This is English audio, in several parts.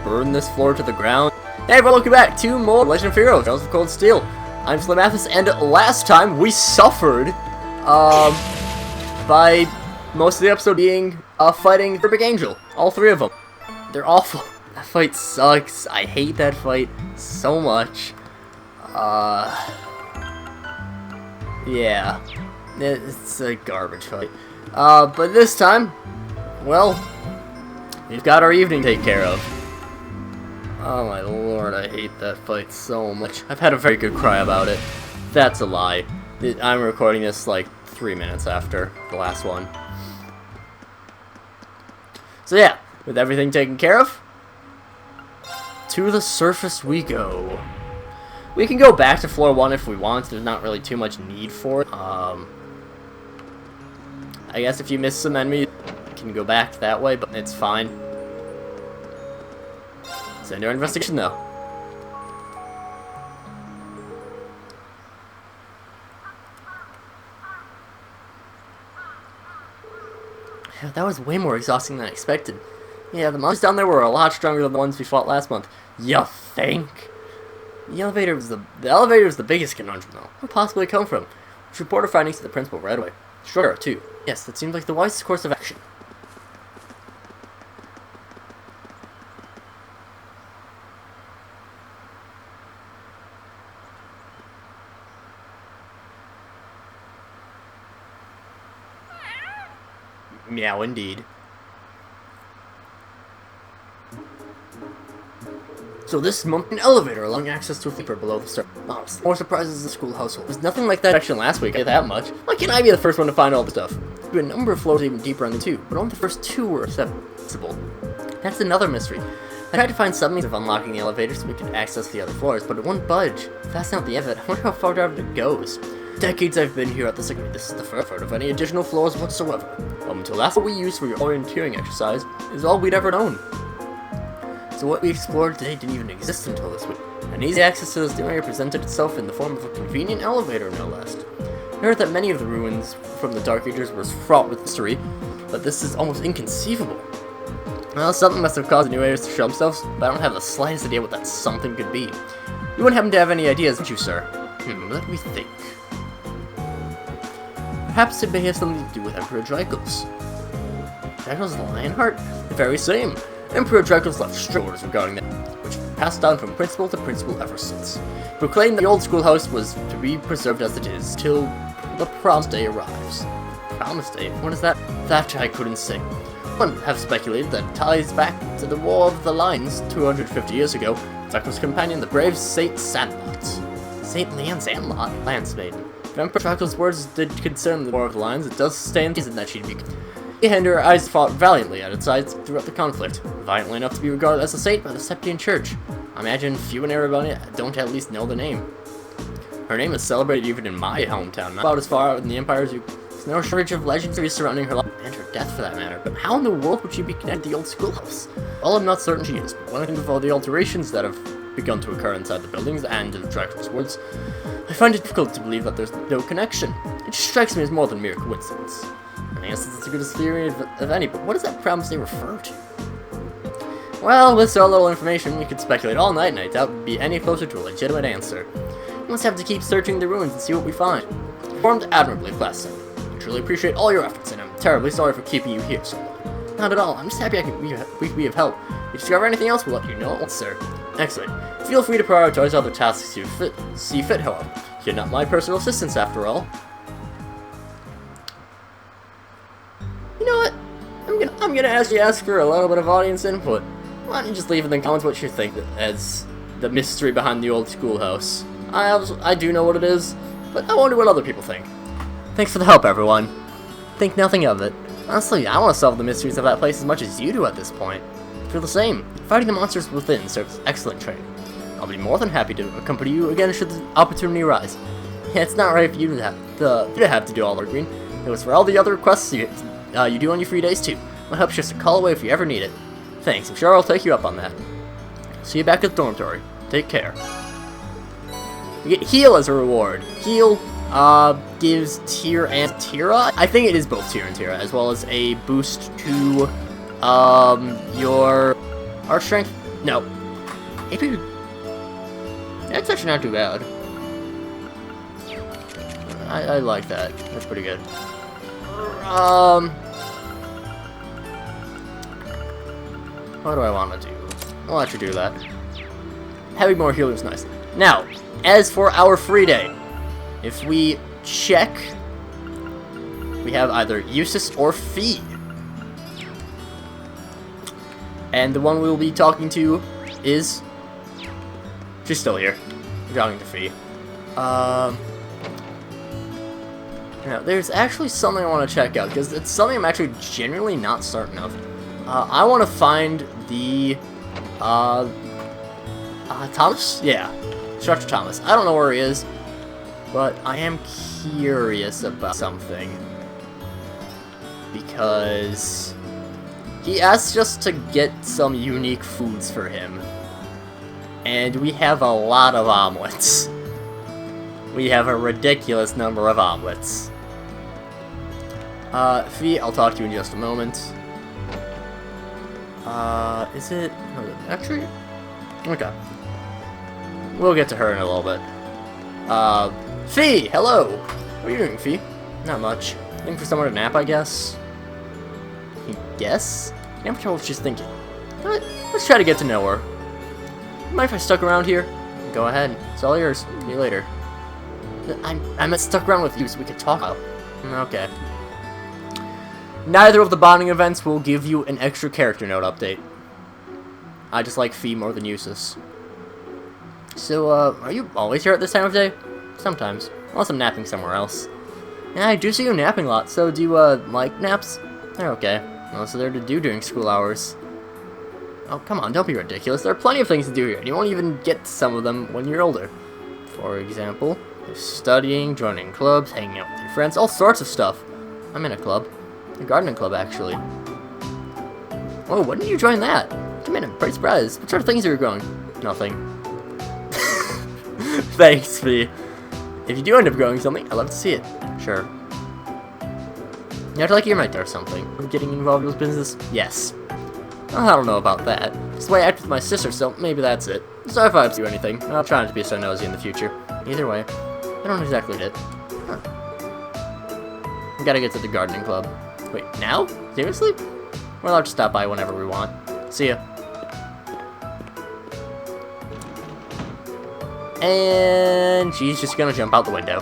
burn this floor to the ground. Hey everyone, welcome back to more Legend of Heroes, Trails of Cold Steel. I'm SlayerMathis, and last time we suffered, by most of the episode being, fighting the Big Angel. All three of them. They're awful. That fight sucks. I hate that fight so much. Yeah. It's a garbage fight. But this time, well, we've got our evening to take care of. Oh my lord, I hate that fight so much. I've had a very good cry about it. That's a lie. I'm recording this like 3 minutes after the last one. So yeah, with everything taken care of, to the surface we go. We can go back to floor 1 if we want. There's not really too much need for it. I guess if you miss some enemies, you can go back that way, but it's fine. Send our investigation though. Yeah, that was way more exhausting than I expected. Yeah, the monsters down there were a lot stronger than the ones we fought last month. You think? The elevator was the biggest conundrum though. Where possibly come from? We should report our findings to the principal right away. Sure, too. Yes, that seems like the wisest course of action. Meow, indeed. So this is an elevator allowing access to a sleeper below the start. Oh, more surprises in the school household. There's nothing like that section last week, I get that much. Why can't I be the first one to find all the stuff? There's been a number of floors even deeper on the 2, but only the first 2 were accessible. That's another mystery. I tried to find some means of unlocking the elevator so we could access the other floors, but it won't budge. If that's not the end of it, I wonder how far down it goes. Decades I've been here at this academy. This is the first of any additional floors whatsoever. Until that's what we used for your orienteering exercise is all we'd ever known. So what we explored today didn't even exist until this week. And easy access to this new area presented itself in the form of a convenient elevator, no less. I heard that many of the ruins from the Dark Ages were fraught with mystery, but this is almost inconceivable. Well, something must have caused the new areas to show themselves, but I don't have the slightest idea what that something could be. You wouldn't happen to have any ideas, would you, sir? Let me think. Perhaps it may have something to do with Emperor Dracos. Dracos the Lionheart? The very same. Emperor Dracos left strict orders regarding that, which passed down from principal to principal ever since. He proclaimed that the old schoolhouse was to be preserved as it is, till the promised day arrives. Promised day? What is that? That I couldn't say. One have speculated that it ties back to the War of the Lines 250 years ago, Dracos' companion, the brave Saint Sandlot. Saint Leanne Sandlot? Lance Maiden. If Emperor Dracos' words did concern the War of the Lines, it does stand reason that she'd be. He and her eyes fought valiantly at its sides throughout the conflict, violently enough to be regarded as a saint by the Septian Church. I imagine few in everybody don't at least know the name. Her name is celebrated even in my hometown, not about as far out in the Empire as you. There's no shortage of legendaries surrounding her life, and her death for that matter, but how in the world would she be connected to the old schoolhouse? Well, I'm not certain she is, but when I think of all the alterations that have begun to occur inside the buildings, and in Dracos' words, I find it difficult to believe that there's no connection. It just strikes me as more than mere coincidence. I guess it's the greatest theory of any, but what does that promise they refer to? Well, with so little information, we could speculate all night, and I doubt we'd be any closer to a legitimate answer. We must have to keep searching the ruins and see what we find. You performed admirably last time. I truly appreciate all your efforts, and I'm terribly sorry for keeping you here so long. Not at all, I'm just happy we can be of help. If you discover anything else, we'll let you know, sir. Excellent. Feel free to prioritize other tasks you see fit, however. You're not my personal assistants, after all. You know what? I'm gonna ask for a little bit of audience input. Why don't you just leave in the comments what you think as the mystery behind the old schoolhouse? I do know what it is, but I wonder what other people think. Thanks for the help, everyone. Think nothing of it. Honestly, I want to solve the mysteries of that place as much as you do at this point. I feel the same. Fighting the monsters within serves excellent training. I'll be more than happy to accompany you again should the opportunity arise. Yeah, it's not right for you to have to do all the green. It was for all the other requests you do on your free days too. My help's just a call away if you ever need it. Thanks, I'm sure I'll take you up on that. See you back at the dormitory. Take care. You get heal as a reward. Heal gives Tyr and Tira. I think it is both Tyr and Tira, as well as a boost to your arch strength. No. AP... That's actually not too bad. I like that. That's pretty good. What do I want to do? I'll let you do that. Having more healing is nice. Now, as for our free day, if we check, we have either Eustace or Fee. And the one we will be talking to is... She's still here. We're talking to Fee. Now, there's actually something I want to check out, because it's something I'm actually genuinely not certain of. I want to find the, Thomas? Yeah, Instructor Thomas. I don't know where he is, but I am curious about something. Because he asked us to get some unique foods for him. And we have a lot of omelets. We have a ridiculous number of omelets. Fee, I'll talk to you in just a moment. Is it... Actually? Okay. We'll get to her in a little bit. Fee! Hello! What are you doing, Fee? Not much. Looking for someone to nap, I guess? I guess? Never sure what she's thinking. Let's try to get to know her. Mind if I stuck around here? Go ahead. It's all yours. See you later. I'm stuck around with you so we could talk about. Okay. Neither of the bonding events will give you an extra character note update. I just like Fee more than Eustace. So, are you always here at this time of day? Sometimes. Unless I'm napping somewhere else. Yeah, I do see you napping a lot, so do you, like naps? They're okay. What's there to do during school hours? Oh, come on, don't be ridiculous. There are plenty of things to do here, and you won't even get to some of them when you're older. For example, studying, joining clubs, hanging out with your friends, all sorts of stuff. I'm in a club. A gardening club, actually. Oh, when did you join that? Come in, I'm pretty surprised. What sort of things are you growing? Nothing. Thanks, Fee. If you do end up growing something, I'd love to see it. Sure. You act like you're right there or something. I'm getting involved in this business? Yes. Well, I don't know about that. It's the way I act with my sister, so maybe that's it. Sorry if I do anything. I'll try not to be so nosy in the future. Either way, I don't exactly get it. Huh. I gotta get to the gardening club. Wait, now? Seriously? We're allowed to stop by whenever we want. See ya. And she's just gonna jump out the window.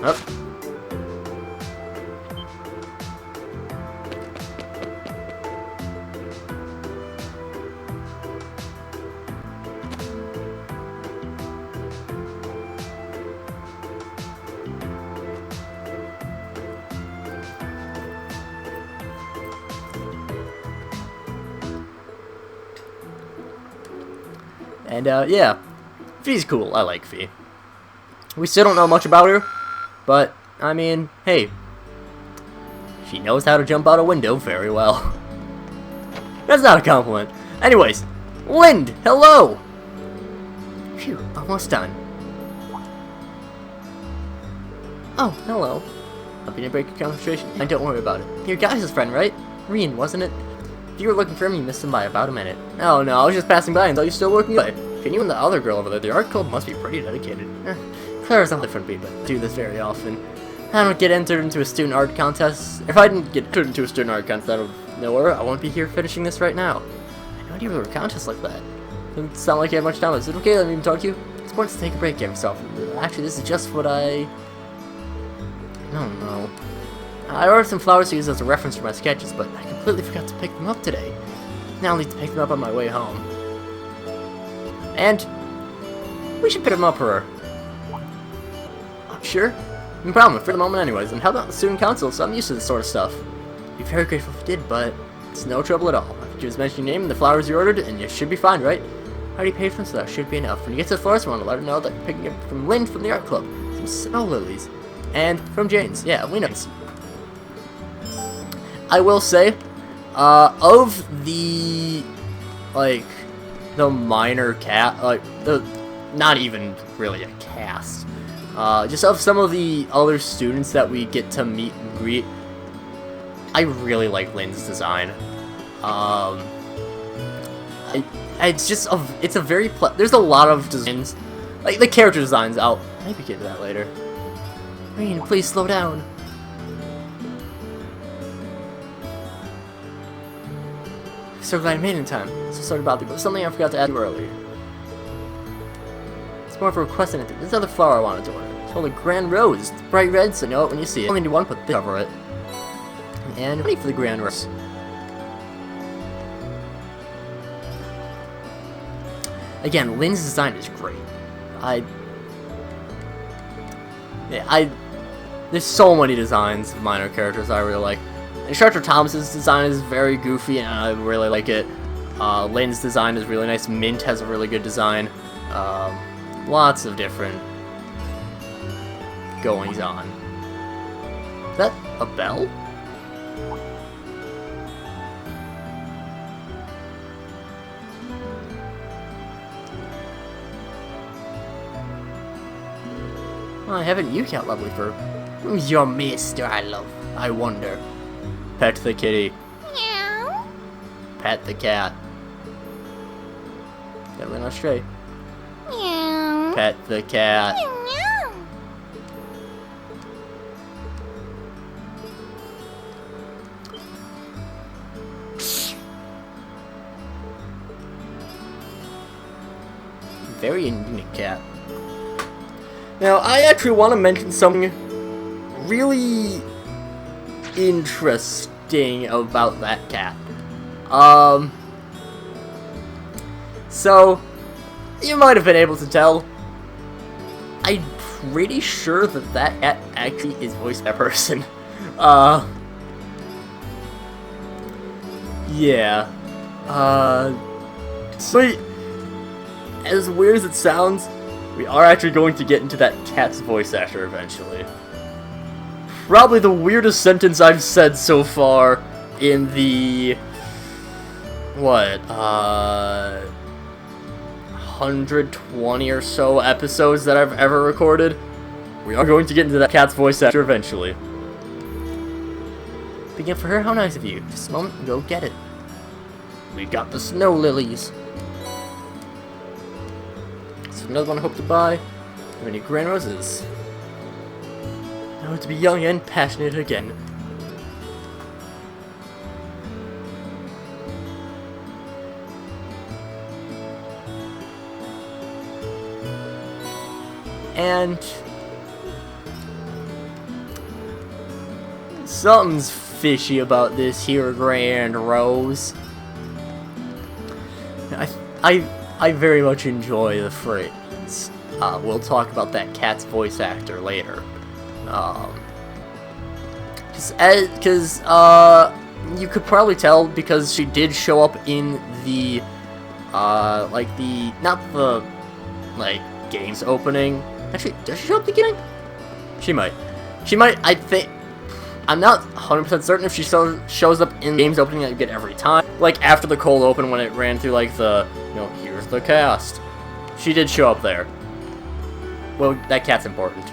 Oh. And, yeah. Fee's cool. I like Fee. We still don't know much about her, but, I mean, hey. She knows how to jump out a window very well. That's not a compliment. Anyways, Lind, hello! Phew, almost done. Oh, hello. Hoping to break your concentration. And don't worry about it. Your guys' friend, right? Reen, wasn't it? If you were looking for him, you missed him by about a minute. Oh no, I was just passing by and thought you were still working away. Can you and the other girl over there, the art club must be pretty dedicated. Clara's not different, but I do this very often. I don't get entered into a student art contest. If I didn't get entered into a student art contest out of nowhere, I wouldn't be here finishing this right now. I no idea there were contests like that. Doesn't sound like you have much time. Is it okay? Let me even talk to you. It's important to take a break every so often. Actually, this is just what I don't know. I ordered some flowers to use as a reference for my sketches, but I completely forgot to pick them up today. Now I'll need to pick them up on my way home. And we should pick them up for her. Sure. No problem, for the moment anyways. And how about the student council, so I'm used to this sort of stuff. I'd be very grateful if you did, but it's no trouble at all. Just mention your name and the flowers you ordered, and you should be fine, right? I already paid for them, so that should be enough. When you get to the florist, I want to let her know that you're picking up from Lind from the art club. Some snow lilies. And from Jane's. Yeah, we know. I will say, of the, like, the minor not even really a cast, just of some of the other students that we get to meet and greet, I really like Lind's design. It's a very there's a lot of designs, like the character designs. I'll maybe get to that later. Rain, please slow down. So glad I made it in time. So sorry about something I forgot to add earlier. It's more of a request than anything. This other flower I wanted to order. It's called a grand rose. It's bright red, so know it when you see it. Only need one, put this over it. And ready for the grand rose. Again, Lynn's design is great. There's so many designs of minor characters I really like. Instructor Thomas's design is very goofy, and I really like it. Lynn's design is really nice. Mint has a really good design. Lots of different goings on. Is that a bell? Well, I haven't you cat lovely for. Who's your mister I wonder. Pet the kitty. Meow. Pet the cat. That went astray. Meow. Pet the cat. Meow. Very unique cat. Now, I actually want to mention something really interesting about that cat. So, you might have been able to tell, I'm pretty sure that that cat actually is voiced by a person. Yeah. So, as weird as it sounds, we are actually going to get into that cat's voice actor eventually. Probably the weirdest sentence I've said so far in the... what, 120 or so episodes that I've ever recorded. We are going to get into that cat's voice actor eventually. Begin for her, how nice of you. Just a moment and go get it. We got the snow lilies. So another one I hope to buy. How many grand roses? Now to be young and passionate again. And something's fishy about this here grand rose. I very much enjoy the phrase. We'll talk about that cat's voice actor later. Because you could probably tell because she did show up in the not the games opening. Actually, does she show up at the beginning? She might. I think. I'm not 100% certain if she shows up in games opening that you get every time. Like after the cold open when it ran through like the, here's the cast. She did show up there. Well, that cat's important.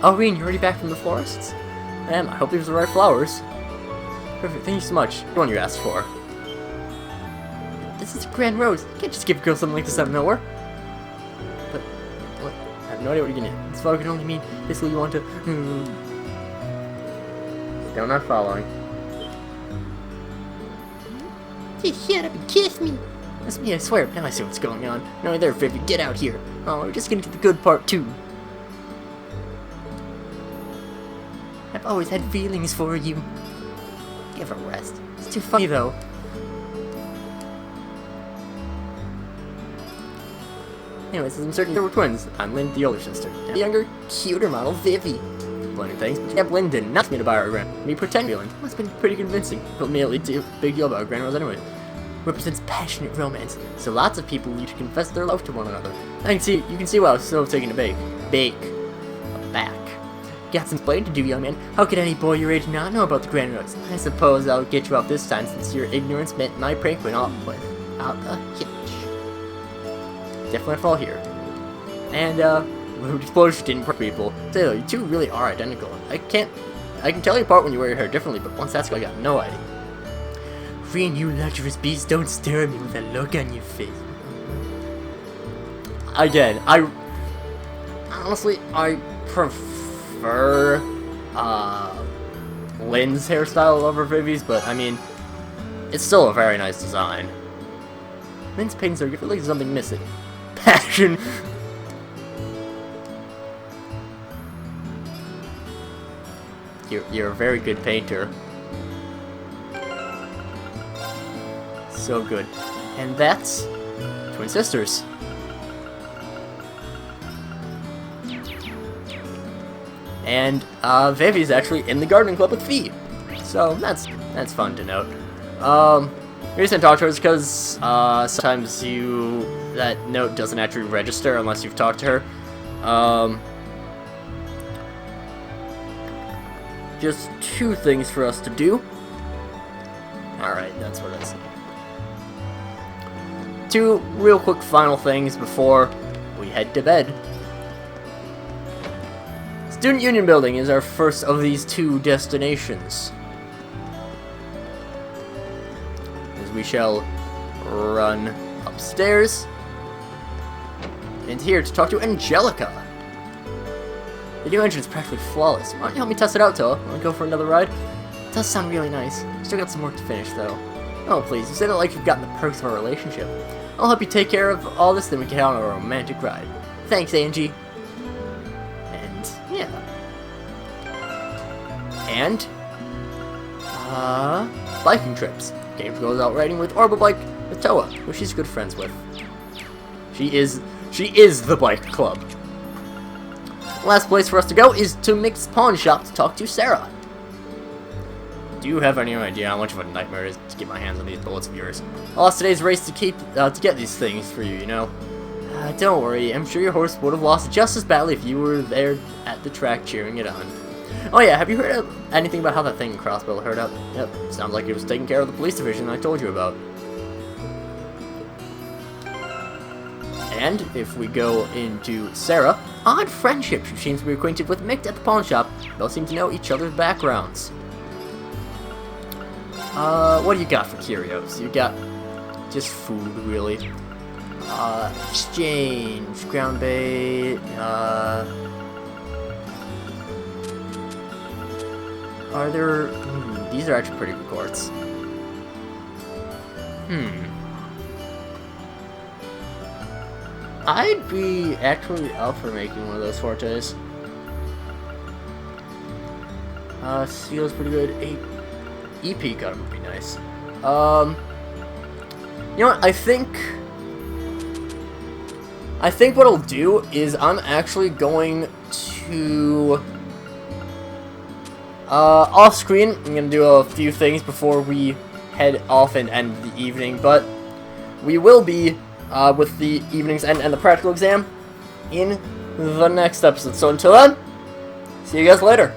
Oh, Reen, you're already back from the florists? I am. I hope these are the right flowers. Perfect. Thank you so much. The one you asked for. This is a grand rose. You can't just give a girl something like this out of nowhere. But, what? I have no idea what you're gonna do. This flower can only mean basically you want to... Still not following. Just shut up and kiss me. That's me, I swear. Now I see what's going on. No, there, baby. Get out here. Oh, we're just gonna get the good part, too. I've always had feelings for you. Give a rest. It's too funny, though. Anyways, I'm certain they were twins. I'm Lynn, the older sister. And the younger, cuter model, Vivi. Blending things, but Deb Lynn didn't ask me to buy her grand. Me pretend feeling. Must have been pretty convincing. Told me at least a big deal about grand rose anyway. Represents passionate romance, so lots of people need to confess their love to one another. You can see why I was so taken aback. Got some explaining to do, young man. How could any boy your age not know about the grand rose? I suppose I'll get you off this time since your ignorance meant my prank went off without a hitch. Definitely fall here. And, the explosion didn't hurt people. So, you two really are identical. I can tell you apart when you wear your hair differently, but once that's gone, I got no idea. free and you lecherous beast, don't stare at me with that look on your face. Again, honestly, I prefer, Lynn's hairstyle over Vivi's, but, I mean, it's still a very nice design. Lynn's paintings are like something missing. Passion. You're a very good painter. So good. And that's twin sisters. And Vivi's actually in the gardening club with Fee. So that's fun to note. The reason I talked to her is because sometimes that note doesn't actually register unless you've talked to her. Just 2 things for us to do. Alright, that's what I said. 2 real quick final things before we head to bed. Student Union Building is our first of these 2 destinations. As we shall run upstairs and here to talk to Angelica. The new engine is practically flawless. Why don't you help me test it out, Toa? Want to go for another ride? It does sound really nice. Still got some work to finish, though. Oh, please, you said it like you've gotten the perks of our relationship. I'll help you take care of all this, then we can get on a romantic ride. Thanks, Angie. And, yeah. And, biking trips. Games goes out riding with Orbital Bike with Toa, who she's good friends with. She is the bike club. Last place for us to go is to Mick's pawn shop to talk to Sarah. Do you have any idea how much of a nightmare it is to get my hands on these bullets of yours? I lost today's race to get these things for you, you know. Don't worry, I'm sure your horse would have lost just as badly if you were there at the track cheering it on. Oh yeah, have you heard anything about how that thing in Crossbow hurt up? Yep, sounds like it was taking care of the police division I told you about. And if we go into Sarah, odd friendship. She seems to be acquainted with Mick at the pawn shop. Both seem to know each other's backgrounds. What do you got for curios? You got just food, really. Exchange, ground bait, are there... these are actually pretty good courts. I'd be actually up for making one of those fortes. Seal's pretty good. EP cut would be nice. You know what? I think what I'll do is I'm actually going to off screen. I'm gonna do a few things before we head off and end the evening, but we will be with the evening's end and the practical exam in the next episode. So until then, see you guys later.